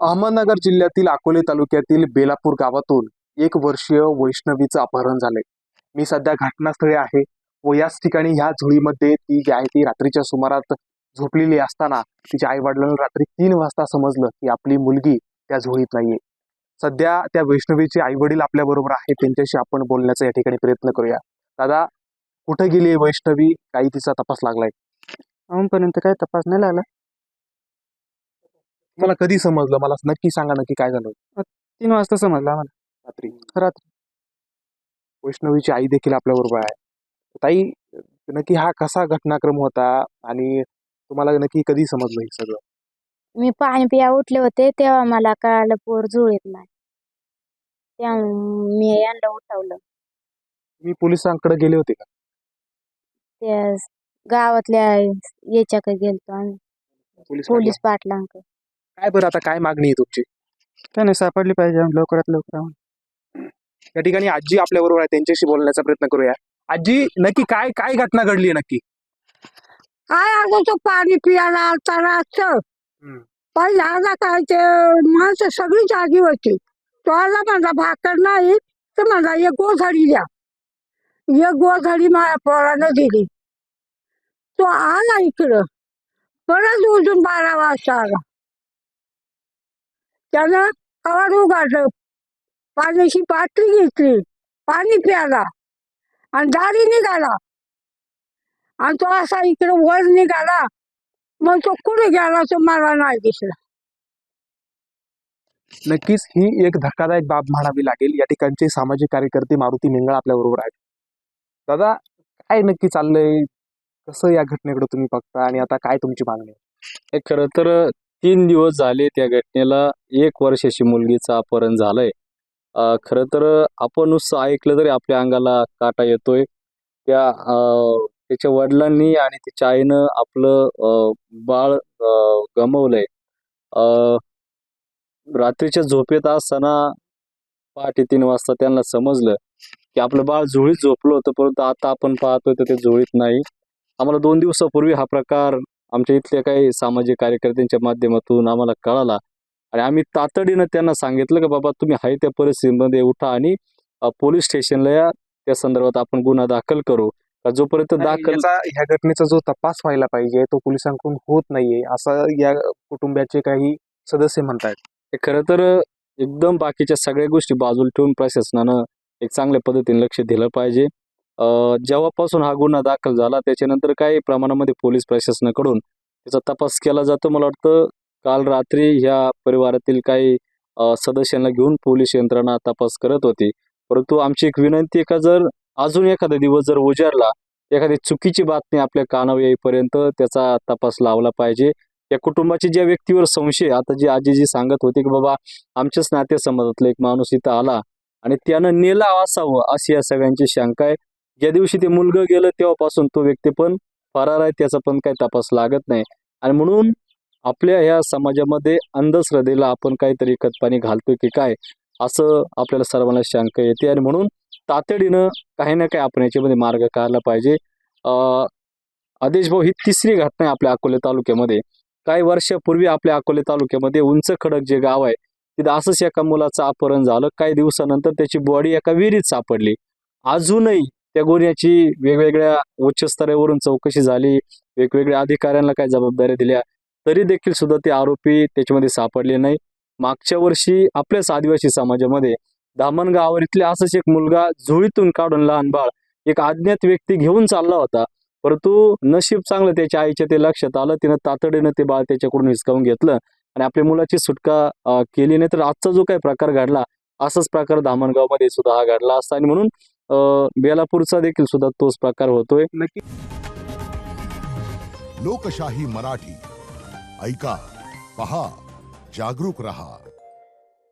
अहमदनगर जिल्ह्यातील अकोले तालुक्यातील बेलापूर गावातून 1 वर्षीय वैष्णवीचं अपहरण झालंय. मी सध्या घटनास्थळी आहे व याच ठिकाणी ह्या झोळीमध्ये ती जी आहे ती रात्रीच्या सुमारात झोपलेली असताना तिच्या आई वडिलांना रात्री 3 वाजता समजलं की आपली मुलगी त्या झोळीत नाहीये. सध्या त्या वैष्णवीचे आई वडील आपल्या बरोबर आहेत, त्यांच्याशी आपण बोलण्याचा या ठिकाणी प्रयत्न करूया. दादा, कुठे गेली वैष्णवी? काही तिचा तपास लागलाय? अजूनपर्यंत काही तपास नाही लागला. मला कधी समजलं? मला नक्की सांगा, नक्की काय झालं? 3 वाजता समजलं आम्हाला रात्री. रात्री. वैष्णवीची आई देखील आपल्या बरोबर आहे. ताई, नक्की हा कसा घटनाक्रम होता आणि तुम्हाला नक्की कधी समजलं हे सगळं? मी पाणी पिया उठले होते तेव्हा मला कळालं पोर जुळत नाही. त्या मी यांना उठवलं. मी पोलिसांकडे गेले होते का? त्या गावातल्या याच्याकडे गेलतो आम्ही, पोलीस पाटलांकडे. काय बरं, आता काय मागणी आहे तुमची? काय नाही, सापडली पाहिजे लवकरात लवकर. या ठिकाणी आजी आपल्या बरोबर आहे, त्यांच्याशी बोलण्याचा प्रयत्न करूया. आजी, नक्की काय काय घटना घडली आहे नक्की? काय अगं तो पाणी पियाला आलता रातचं. पहिला आला काय ते माणसं सगळी जागी होती. तो आला म्हणला भाकर नाही तर म्हणला एक गोधडी द्या. एक गोधडी माझ्या पोरानं दिली. तो आला इकडं, परत उजून 12 वाजता आला. त्यानं कवाड उघडलं, पाण्याची बाटली घेतली, पाणी प्याला आणि दारी निघाला. आणि तो असा इकडे वर निघाला. मग तो कुठे गेला तो मला नाही दिसला. नक्कीच ही एक धक्कादायक बाब म्हणावी लागेल. या ठिकाणचे सामाजिक कार्यकर्ते मारुती मिंगळ आपल्या बरोबर आहेत. दादा, काय नक्की चाललंय? कसं या घटनेकडे तुम्ही बघता आणि आता काय तुमची मागणी आहे? खरं तर 3 दिवस झाले त्या घटनेला. 1 वर्षाची मुलगीचं अपहरण झालंय. खरं तर आपण नुसतं ऐकलं तरी आपल्या अंगाला काटा येतोय. त्याच्या वडिलांनी आणि तिच्या आईनं आपलं बाळ गमावलंय. रात्रीच्या झोपेत असताना पहाटे 3 वाजता त्यांना समजलं की आपलं बाळ झोळीत झोपलं होतं, परंतु आता आपण पाहतोय तर ते झोळीत नाही. आम्हाला 2 दिवसापूर्वी हा प्रकार आमच्या इथल्या काही सामाजिक कार्यकर्त्यांच्या माध्यमातून आम्हाला कळाला आणि आम्ही तातडीनं त्यांना सांगितलं की बाबा तुम्ही आहे त्या परिस्थितीमध्ये उठा आणि पोलीस स्टेशनला या, त्या संदर्भात आपण गुन्हा दाखल करू. जोपर्यंत दाखल ह्या घटनेचा जो तपास व्हायला पाहिजे तो पोलिसांकडून होत नाहीये असं या कुटुंबाचे काही सदस्य म्हणतात. हे खरं तर एकदम बाकीच्या सगळ्या गोष्टी बाजूला ठेवून प्रशासनानं एक चांगल्या पद्धतीने लक्ष दिलं पाहिजे. जेव्हापासून हा गुन्हा दाखल झाला त्याच्यानंतर काही प्रमाणामध्ये पोलीस प्रशासनाकडून त्याचा तपास केला जातो. मला वाटतं काल रात्री ह्या परिवारातील काही सदस्यांना घेऊन पोलीस यंत्रणा तपास करत होती. परंतु आमची एक विनंती आहे का जर अजून एखादा दिवस जर उजाडला, एखादी चुकीची बातमी आपल्या कानावर येईपर्यंत त्याचा तपास लावला पाहिजे. या कुटुंबाची ज्या व्यक्तीवर संशय, आता जी आजी सांगत होती की बाबा आमच्याच नातेसंबंधातला एक माणूस इथं आला आणि त्यानं नेला असावं, अशी या सगळ्यांची शंका आहे. ज्या दिवशी ते मुलगं गेलं तेव्हापासून तो व्यक्ती पण फरार आहे, त्याचा पण काही तपास लागत नाही. आणि म्हणून आपल्या ह्या समाजामध्ये अंधश्रद्धेला आपण काहीतरी खतपाणी घालतोय की काय, असं आपल्याला सर्वांना शंका येते. आणि म्हणून तातडीनं काही ना काही आपण याच्यामध्ये मार्ग काढला पाहिजे. आदेश भाऊ, ही 3री घटना आहे आपल्या अकोले तालुक्यामध्ये. काही वर्षापूर्वी आपल्या अकोले तालुक्यामध्ये उंच खडक जे गाव आहे तिथं असंच एका मुलाचं अपहरण झालं. काही दिवसानंतर त्याची बॉडी एका विहिरीत सापडली. अजूनही त्या गुन्ह्याची वेगवेगळ्या उच्च स्तरावरून चौकशी झाली, वेगवेगळ्या अधिकाऱ्यांना काही जबाबदाऱ्या दिल्या, तरी देखील सुद्धा ते आरोपी त्याच्यामध्ये सापडले नाही. मागच्या वर्षी आपल्याच आदिवासी समाजामध्ये धामणगावावर इथले असंच एक मुलगा झोळीतून काढून लहान बाळ एक अज्ञात व्यक्ती घेऊन चालला होता. परंतु नशीब चांगलं त्याच्या आईच्या ते लक्षात आलं. तिनं तातडीनं ते बाळ त्याच्याकडून हिसकावून घेतलं आणि आपल्या मुलाची सुटका केली. नाही तर आजचा जो काही प्रकार घडला असाच प्रकार धामणगावमध्ये सुद्धा हा घडला असता. आणि म्हणून बेलापूरचा देखील सुद्धा तोच प्रकार होतोय. नक्की लोकशाही मराठी ऐका, पहा, जागरूक रहा.